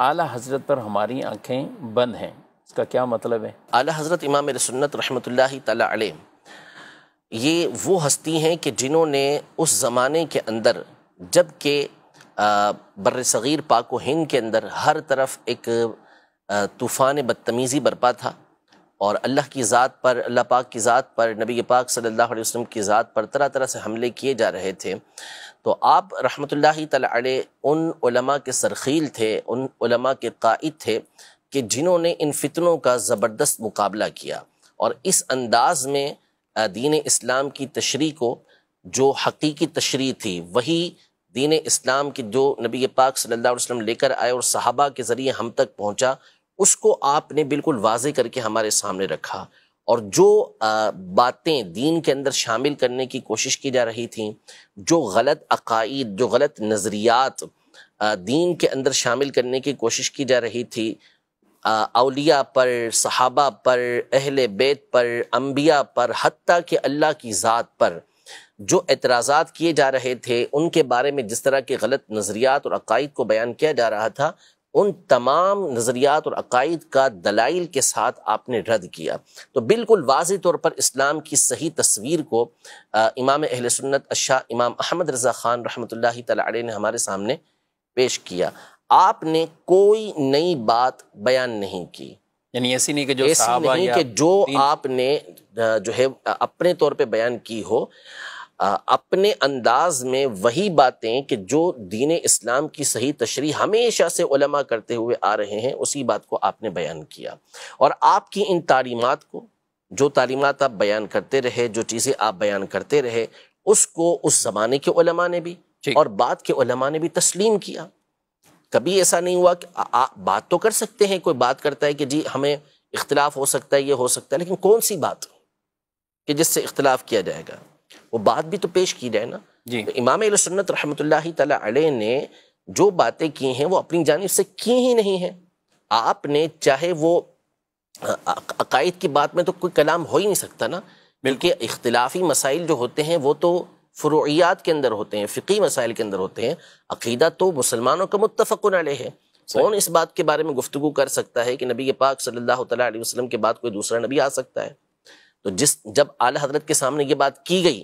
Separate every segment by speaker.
Speaker 1: اعلیٰ حضرت پر ہماری آنکھیں بند ہیں، اس کا کیا مطلب ہے؟
Speaker 2: اعلیٰ حضرت امام اہل سنت رحمۃ اللہ تعالی علیہ یہ وہ ہستی ہیں کہ جنہوں نے اس زمانے کے اندر، جب کہ بر صغیر پاک و ہند کے اندر ہر طرف ایک طوفان بدتمیزی برپا تھا، اور اللہ کی ذات پر، اللہ پاک کی ذات پر، نبی پاک صلی اللہ علیہ وسلم کی ذات پر طرح طرح سے حملے کیے جا رہے تھے، تو آپ رحمۃ اللہ تعالی علیہ ان علماء کے سرخیل تھے، ان علماء کے قائد تھے کہ جنہوں نے ان فتنوں کا زبردست مقابلہ کیا، اور اس انداز میں دین اسلام کی تشریح کو، جو حقیقی تشریح تھی وہی دین اسلام کی جو نبی پاک صلی اللہ علیہ وسلم لے کر آئے اور صحابہ کے ذریعے ہم تک پہنچا، اس کو آپ نے بالکل واضح کر کے ہمارے سامنے رکھا، اور جو باتیں دین کے اندر شامل کرنے کی کوشش کی جا رہی تھیں، جو غلط عقائد، جو غلط نظریات دین کے اندر شامل کرنے کی کوشش کی جا رہی تھی، اولیاء پر، صحابہ پر، اہل بیت پر، انبیاء پر، حتیٰ کہ اللہ کی ذات پر جو اعتراضات کیے جا رہے تھے، ان کے بارے میں جس طرح کے غلط نظریات اور عقائد کو بیان کیا جا رہا تھا، ان تمام نظریات اور عقائد کا دلائل کے ساتھ آپ نے رد کیا۔ تو بالکل واضح طور پر اسلام کی صحیح تصویر کو امام اہل سنت الشاہ امام احمد رضا خان رحمۃ اللہ تعالی علیہ نے ہمارے سامنے پیش کیا۔ آپ نے کوئی نئی بات بیان نہیں کی،
Speaker 1: یعنی ایسی نہیں کہ جو
Speaker 2: ایسی
Speaker 1: صحابہ
Speaker 2: نہیں
Speaker 1: یا
Speaker 2: کہ جو آپ نے جو ہے اپنے طور پہ بیان کی ہو، اپنے انداز میں وہی باتیں کہ جو دین اسلام کی صحیح تشریح ہمیشہ سے علماء کرتے ہوئے آ رہے ہیں، اسی بات کو آپ نے بیان کیا، اور آپ کی ان تعلیمات کو، جو تعلیمات آپ بیان کرتے رہے، جو چیزیں آپ بیان کرتے رہے، اس کو اس زمانے کے علماء نے بھی اور بعد کے علماء نے بھی تسلیم کیا۔ کبھی ایسا نہیں ہوا کہ بات تو کر سکتے ہیں، کوئی بات کرتا ہے کہ جی ہمیں اختلاف ہو سکتا ہے، یہ ہو سکتا ہے، لیکن کون سی بات کہ جس سے اختلاف کیا جائے گا، وہ بات بھی تو پیش کی جائے نا۔ تو امام اہل سنت رحمۃ اللہ تعالی علیہ نے جو باتیں کی ہیں وہ اپنی جانب سے کی ہی نہیں ہیں۔ آپ نے چاہے وہ عقائد کی بات میں تو کوئی کلام ہو ہی نہیں سکتا نا، بلکہ اختلافی مسائل جو ہوتے ہیں وہ تو فروعیات کے اندر ہوتے ہیں، فقہی مسائل کے اندر ہوتے ہیں، عقیدہ تو مسلمانوں کا متفق علیہ ہے۔ کون اس بات کے بارے میں گفتگو کر سکتا ہے کہ نبی پاک صلی اللہ تعالی علیہ وسلم کے بعد کوئی دوسرا نبی آ سکتا ہے؟ تو جب اعلیٰ حضرت کے سامنے یہ بات کی گئی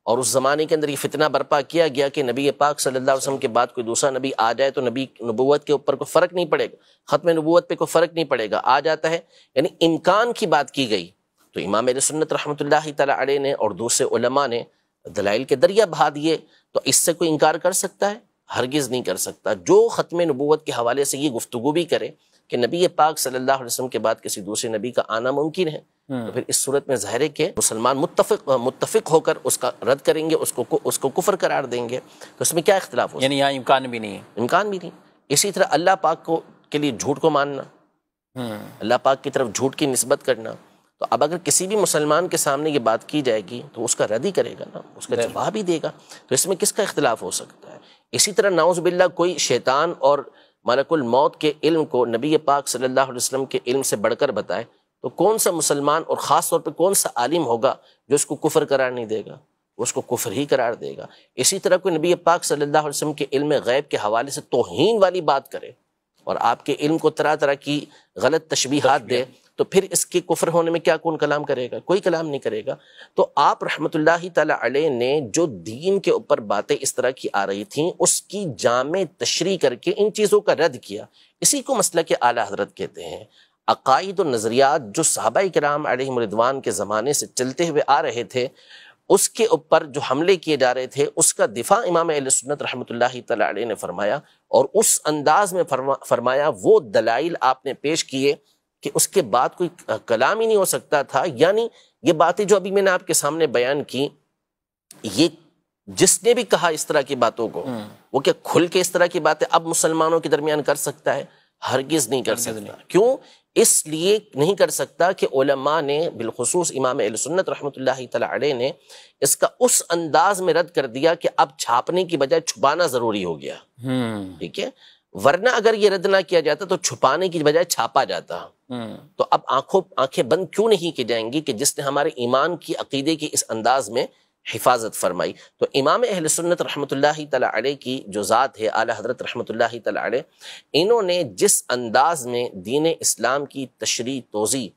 Speaker 2: اور اس زمانے کے اندر یہ فتنہ برپا کیا گیا کہ نبی پاک صلی اللہ علیہ وسلم کے بعد کوئی دوسرا نبی آ جائے تو نبی نبوت کے اوپر کوئی فرق نہیں پڑے گا، ختم نبوت پہ کوئی فرق نہیں پڑے گا، آ جاتا ہے، یعنی امکان کی بات کی گئی، تو امام اہل سنت رحمۃ اللہ تعالی علیہ نے اور دوسرے علماء نے دلائل کے دریا بہا دیے، تو اس سے کوئی انکار کر سکتا ہے؟ ہرگز نہیں کر سکتا۔ جو ختم نبوت کے حوالے سے یہ گفتگو بھی کرے کہ نبی پاک صلی اللہ علیہ وسلم کے بعد کسی دوسرے نبی کا آنا ممکن ہے، تو پھر اس صورت میں ظاہر ہے کہ مسلمان متفق ہو کر اس کا رد کریں گے، اس کو کفر قرار دیں گے، تو اس میں کیا اختلاف ہو سکتا ہے؟
Speaker 1: یعنی یہاں امکان بھی نہیں ہے،
Speaker 2: امکان بھی نہیں۔ اسی طرح اللہ پاک کے لیے جھوٹ کو ماننا، اللہ پاک کی طرف جھوٹ کی نسبت کرنا، تو اب اگر کسی بھی مسلمان کے سامنے یہ بات کی جائے گی تو اس کا رد ہی کرے گا نا، اس کا جواب ہی دے گا، تو اس میں کس کا اختلاف ہو سکتا ہے؟ اسی طرح نعوذ باللہ کوئی شیطان اور ملک الموت کے علم کو نبی پاک صلی اللہ علیہ وسلم کے علم سے بڑھ کر بتائے، تو کون سا مسلمان اور خاص طور پہ کون سا عالم ہوگا جو اس کو کفر قرار نہیں دے گا؟ اس کو کفر ہی قرار دے گا۔ اسی طرح کوئی نبی پاک صلی اللہ علیہ وسلم کے علم غیب کے حوالے سے توہین والی بات کرے اور آپ کے علم کو طرح طرح کی غلط تشبیہات دے، تو پھر اس کے کفر ہونے میں کیا کون کلام کرے گا؟ کوئی کلام نہیں کرے گا۔ تو آپ رحمت اللہ تعالی علیہ نے جو دین کے اوپر باتیں اس طرح کی آ رہی تھیں، اس کی جامع تشریح کر کے ان چیزوں کا رد کیا۔ اسی کو مسلک اعلیٰ حضرت کہتے ہیں۔ عقائد و نظریات جو صحابہ کرام علیہم رضوان کے زمانے سے چلتے ہوئے آ رہے تھے، اس کے اوپر جو حملے کیے جا رہے تھے، اس کا دفاع امام اہل سنت رحمۃ اللہ تعالی علیہ نے فرمایا، اور اس انداز میں فرمایا، وہ دلائل آپ نے پیش کیے کہ اس کے بعد کوئی کلام ہی نہیں ہو سکتا تھا۔ یعنی یہ باتیں جو ابھی میں نے آپ کے سامنے بیان کی، یہ جس نے بھی کہا اس طرح کی باتوں کو، وہ کیا کھل کے اس طرح کی باتیں اب مسلمانوں کے درمیان کر سکتا ہے؟ ہرگز نہیں کر سکتا۔ کیوں؟ اس لیے نہیں کر سکتا کہ علماء نے، بالخصوص امام اہل سنت رحمۃ اللہ تعالی علیہ نے، اس کا اس انداز میں رد کر دیا کہ اب چھاپنے کی بجائے چھپانا ضروری ہو گیا۔ ٹھیک ہے، ورنہ اگر یہ رد نہ کیا جاتا تو چھپانے کی بجائے چھاپا جاتا۔ تو اب آنکھیں بند کیوں نہیں کی جائیں گی کہ جس نے ہمارے ایمان کی، عقیدے کی اس انداز میں حفاظت فرمائی. تو امام اہل سنت رحمۃ اللہ تعالی علیہ کی جو ذات ہے اعلیٰ حضرت رحمۃ اللہ تعالی علیہ، انہوں نے جس انداز میں دین اسلام کی تشریح، توضیح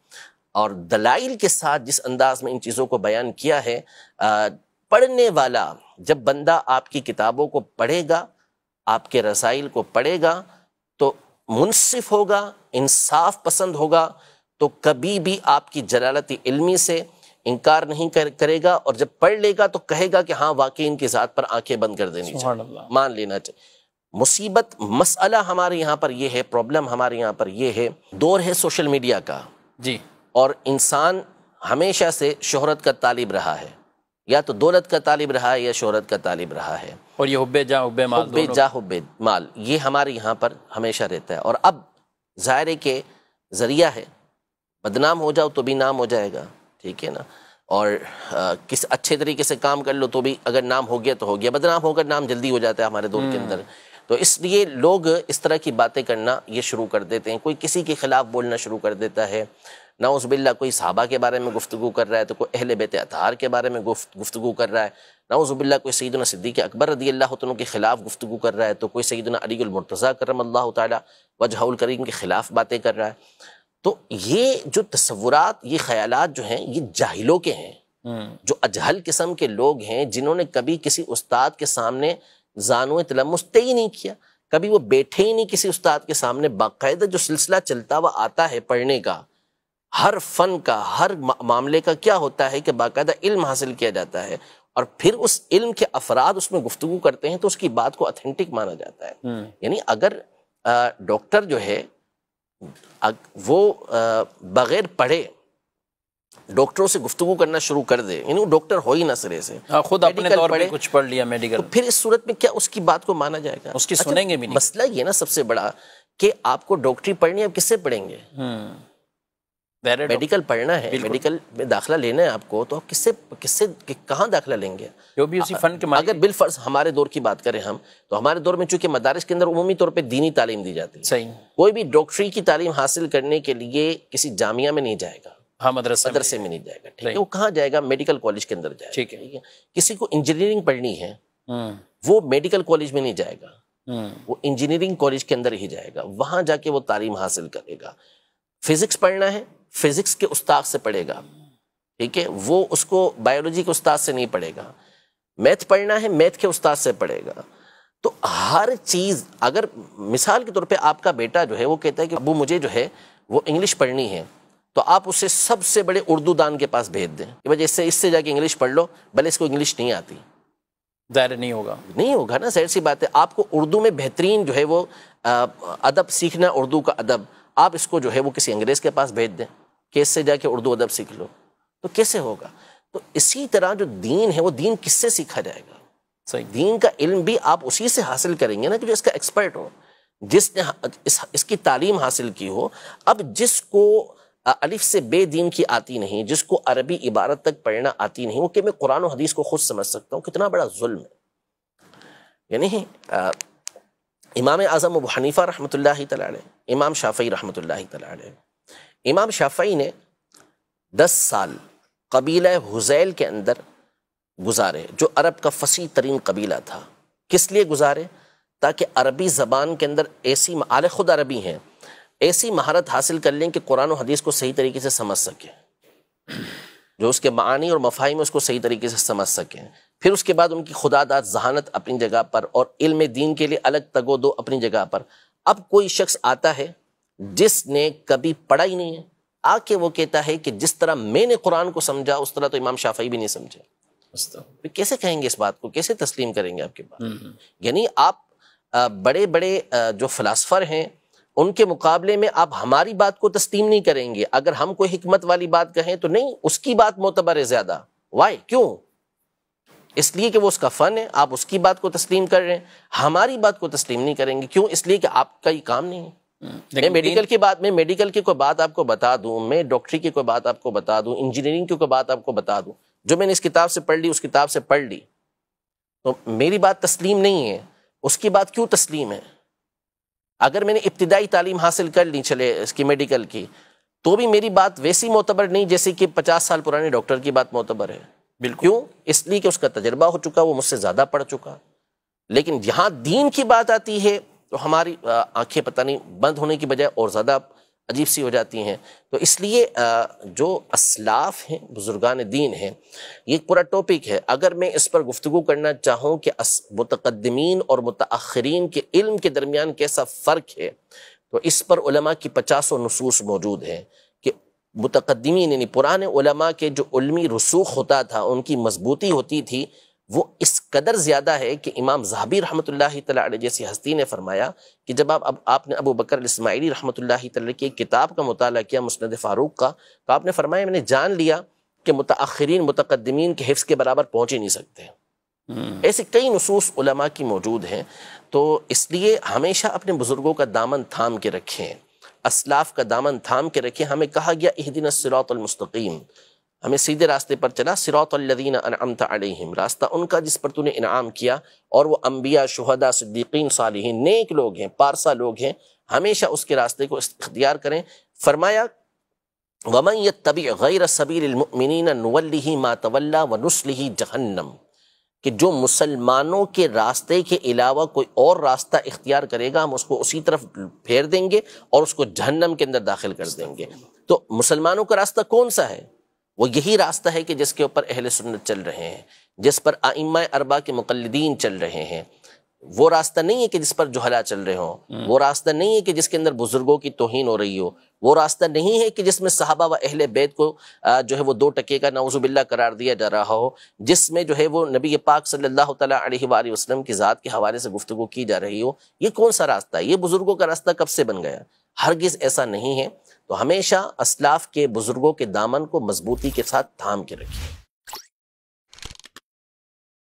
Speaker 2: اور دلائل کے ساتھ جس انداز میں ان چیزوں کو بیان کیا ہے، پڑھنے والا جب بندہ آپ کی کتابوں کو پڑھے گا، آپ کے رسائل کو پڑھے گا، تو منصف ہوگا، انصاف پسند ہوگا، تو کبھی بھی آپ کی جلالت علمی سے انکار نہیں کرے گا، اور جب پڑھ لے گا تو کہے گا کہ ہاں واقعی ان کی ذات پر آنکھیں بند کر دینی چاہیے، مان لینا چاہیے. مصیبت مسئلہ ہمارے یہاں پر یہ ہے، پرابلم ہمارے یہاں پر یہ ہے، دور ہے سوشل میڈیا کا
Speaker 1: جی،
Speaker 2: اور انسان ہمیشہ سے شہرت کا طالب رہا ہے، یا تو دولت کا طالب رہا ہے یا شہرت کا طالب رہا ہے،
Speaker 1: اور یہ حب جاہ حب مال،
Speaker 2: حب جاہ حب مال یہ ہمارے یہاں پر ہمیشہ رہتا ہے. اور اب ظاہر ہے کہ ذریعہ ہے، بدنام ہو جاؤ تو بھی نام ہو جائے گا، ٹھیک ہے نا، اور کس اچھے طریقے سے کام کر لو تو بھی اگر نام ہو گیا تو ہو گیا، بدنام ہو کر نام جلدی ہو جاتا ہے ہمارے دور کے اندر. تو اس لیے لوگ اس طرح کی باتیں کرنا یہ شروع کر دیتے ہیں، کوئی کسی کے خلاف بولنا شروع کر دیتا ہے، نعوذ باللہ کوئی صحابہ کے بارے میں گفتگو کر رہا ہے، تو کوئی اہل بیت اطہار کے بارے میں گفتگو کر رہا ہے، نعوذ باللہ کوئی سیدنا صدیق اکبر رضی اللہ عنہ کے خلاف گفتگو کر رہا ہے، تو کوئی سیدنا علی المرتضیٰ کرم اللہ تعالی وجہہ الکریم کے خلاف باتیں کر رہا ہے. تو یہ جو تصورات، یہ خیالات جو ہیں، یہ جاہلوں کے ہیں، جو اجہل قسم کے لوگ ہیں، جنہوں نے کبھی کسی استاد کے سامنے زانو تلمس طے ہی نہیں کیا، کبھی وہ بیٹھے ہی نہیں کسی استاد کے سامنے. باقاعدہ جو سلسلہ چلتا ہوا آتا ہے پڑھنے کا، ہر فن کا، ہر معاملے کا کیا ہوتا ہے کہ باقاعدہ علم حاصل کیا جاتا ہے، اور پھر اس علم کے افراد اس میں گفتگو کرتے ہیں تو اس کی بات کو اتھینٹک مانا جاتا ہے. یعنی اگر ڈاکٹر جو ہے وہ بغیر پڑھے ڈاکٹروں سے گفتگو کرنا شروع کر دے، یعنی وہ ڈاکٹر ہو ہی نہ سرے سے،
Speaker 1: خود اپنے طور پہ کچھ پڑھ لیا میڈیکل،
Speaker 2: تو پھر اس صورت میں کیا اس کی بات کو مانا جائے گا؟
Speaker 1: اس کی سنیں گے بھی نہیں.
Speaker 2: مسئلہ یہ نا سب سے بڑا کہ آپ کو ڈاکٹری پڑھنی ہے، آپ کس سے پڑھیں گے؟ میڈیکل پڑھنا ہے، میڈیکل میں داخلہ لینا ہے آپ کو، تو آپ کس سے کہاں داخلہ لیں گے؟
Speaker 1: جو بھی اسی فن کے
Speaker 2: اگر بالفرض ہمارے دور کی بات کریں ہم، تو ہمارے دور میں چونکہ مدارس کے اندر عمومی طور پہ دینی تعلیم دی جاتی ہے،
Speaker 1: صحیح،
Speaker 2: کوئی بھی ڈاکٹری کی تعلیم حاصل کرنے کے لیے کسی جامعہ میں نہیں جائے گا،
Speaker 1: ہاں مدرسے
Speaker 2: میں نہیں جائے گا، ٹھیک ہے، وہ کہاں جائے گا؟ میڈیکل کالج کے اندر جائے گا، ٹھیک ہے. کسی کو انجینئرنگ پڑھنی ہے، وہ میڈیکل کالج میں نہیں جائے گا، وہ انجینئرنگ کالج کے اندر ہی جائے گا، وہاں جا کے وہ تعلیم حاصل کرے گا. فزکس پڑھنا ہے، فزکس کے استاد سے پڑھے گا، ٹھیک ہے، وہ اس کو بایولوجی کے استاد سے نہیں پڑھے گا. میتھ پڑھنا ہے، میتھ کے استاد سے پڑھے گا. تو ہر چیز، اگر مثال کے طور پہ آپ کا بیٹا جو ہے وہ کہتا ہے کہ ابو مجھے جو ہے وہ انگلش پڑھنی ہے، تو آپ اسے سب سے بڑے اردو دان کے پاس بھیج دیں کہ بھائی اس سے جا کے انگلش پڑھ لو، بھلے اس کو انگلش نہیں آتی.
Speaker 1: ظاہر نہیں ہوگا
Speaker 2: نا، ظاہر سی بات ہے. آپ کو اردو میں بہترین جو ہے وہ ادب سیکھنا، اردو کا ادب، آپ اس کو جو ہے وہ کسی انگریز کے پاس بھیج دیں کہ اس سے جا کے اردو ادب سیکھ لو، تو کیسے ہوگا؟ تو اسی طرح جو دین ہے وہ دین کس سے سیکھا جائے گا؟
Speaker 1: صحیح،
Speaker 2: دین کا علم بھی آپ اسی سے حاصل کریں گے نا کہ جو اس کا ایکسپرٹ ہو، جس نے اس کی تعلیم حاصل کی ہو. اب جس کو الف سے بے دین کی آتی نہیں، جس کو عربی عبارت تک پڑھنا آتی نہیں، وہ کہ میں قرآن و حدیث کو خود سمجھ سکتا ہوں، کتنا بڑا ظلم ہے. یعنی امام اعظم ابو حنیفہ رحمۃ اللہ تعالی علیہ، امام شافعی رحمۃ اللہ تعالی علیہ، امام شافعی نے 10 سال قبیلہ حذیل کے اندر گزارے، جو عرب کا فصیح ترین قبیلہ تھا. کس لیے گزارے؟ تاکہ عربی زبان کے اندر ایسی اعلی خود عربی ہیں، ایسی مہارت حاصل کر لیں کہ قرآن و حدیث کو صحیح طریقے سے سمجھ سکیں، جو اس کے معانی اور مفاہیم اس کو صحیح طریقے سے سمجھ سکیں. پھر اس کے بعد ان کی خدا داد ذہانت اپنی جگہ پر، اور علم دین کے لیے الگ تگ و دو اپنی جگہ پر. اب کوئی شخص آتا ہے جس نے کبھی پڑھا ہی نہیں ہے، آ کے وہ کہتا ہے کہ جس طرح میں نے قرآن کو سمجھا اس طرح تو امام شافعی بھی نہیں سمجھے. کیسے کہیں گے اس بات کو؟ کیسے تسلیم کریں گے آپ کی بات؟ یعنی آپ بڑے بڑے جو فلاسفر ہیں ان کے مقابلے میں آپ ہماری بات کو تسلیم نہیں کریں گے. اگر ہم کوئی حکمت والی بات کہیں تو نہیں، اس کی بات معتبر ہے زیادہ. وائی؟ کیوں؟ اس لیے کہ وہ اس کا فن ہے، آپ اس کی بات کو تسلیم کر رہے ہیں، ہماری بات کو تسلیم نہیں کریں گے. کیوں؟ اس لیے کہ آپ کا یہ کام نہیں ہے. میں میڈیکل کی کوئی بات آپ کو بتا دوں، میں ڈاکٹری کی کوئی بات آپ کو بتا دوں، انجینئرنگ کی کوئی بات آپ کو بتا دوں، جو میں نے اس کتاب سے پڑھ لی، اس کتاب سے پڑھ لی، تو میری بات تسلیم نہیں ہے. اس کی بات کیوں تسلیم ہے؟ اگر میں نے ابتدائی تعلیم حاصل کر لی چلے اس کی میڈیکل کی، تو بھی میری بات ویسی معتبر نہیں جیسے کہ 50 سال پرانے ڈاکٹر کی بات معتبر ہے. بالکل. کیوں؟ اس لیے کہ اس کا تجربہ ہو چکا، وہ مجھ سے زیادہ پڑھ چکا. لیکن جہاں دین کی بات آتی ہے تو ہماری آنکھیں پتہ نہیں بند ہونے کی بجائے اور زیادہ عجیب سی ہو جاتی ہیں. تو اس لیے جو اسلاف ہیں، بزرگان دین ہیں، یہ ایک پورا ٹاپک ہے. اگر میں اس پر گفتگو کرنا چاہوں کہ متقدمین اور متاخرین کے علم کے درمیان کیسا فرق ہے، تو اس پر علماء کی 50 نصوص موجود ہیں کہ متقدمین یعنی پرانے علماء کے جو علمی رسوخ ہوتا تھا، ان کی مضبوطی ہوتی تھی، وہ اس قدر زیادہ ہے کہ امام ذہبی رحمۃ اللہ تعالی علیہ جیسی ہستی نے فرمایا کہ جب آپ نے ابو بکر الاسماعیلی رحمۃ اللہ تعالی کی ایک کتاب کا مطالعہ کیا، مسند فاروق کا، تو آپ نے فرمایا میں نے جان لیا کہ متاخرین متقدمین کے حفظ کے برابر پہنچ ہی نہیں سکتے. ایسے کئی نصوص علماء کی موجود ہیں. تو اس لیے ہمیشہ اپنے بزرگوں کا دامن تھام کے رکھیں، اسلاف کا دامن تھام کے رکھیں. ہمیں کہا گیا اہدنا الصراط المستقیم، ہمیں سیدھے راستے پر چلا. صراط الذین انعمت علیہم، راستہ ان کا جس پر تو نے انعام کیا، اور وہ انبیاء، شہداء، صدیقین، صالحین، نیک لوگ ہیں، پارسا لوگ ہیں. ہمیشہ اس کے راستے کو اختیار کریں. فرمایا وَمَن يَتَّبِعْ غَيْرَ سَبِيلِ الْمُؤْمِنِينَ نُوَلِّهِ مَا تَوَلَّى وَنُصْلِهِ جَهَنَّمَ، کہ جو مسلمانوں کے راستے کے علاوہ کوئی اور راستہ اختیار کرے گا، ہم اس کو اسی طرف پھیر دیں گے اور اس کو جہنم کے اندر داخل کر دیں گے. تو مسلمانوں کا راستہ کون سا ہے؟ وہ یہی راستہ ہے کہ جس کے اوپر اہل سنت چل رہے ہیں، جس پر ائمہ اربعہ کے مقلدین چل رہے ہیں. وہ راستہ نہیں ہے کہ جس پر جہلا چل رہے ہوں، وہ راستہ نہیں ہے کہ جس کے اندر بزرگوں کی توہین ہو رہی ہو، وہ راستہ نہیں ہے کہ جس میں صحابہ و اہل بیت کو جو ہے وہ 2 ٹکے کا نعوذ باللہ قرار دیا جا رہا ہو، جس میں جو ہے وہ نبی پاک صلی اللہ تعالیٰ علیہ وآلہ وسلم کی ذات کے حوالے سے گفتگو کی جا رہی ہو. یہ کون سا راستہ ہے؟ یہ بزرگوں کا راستہ کب سے بن گیا؟ ہرگز ایسا نہیں ہے. تو ہمیشہ اسلاف کے بزرگوں کے دامن کو مضبوطی کے ساتھ تھام کے رکھیں.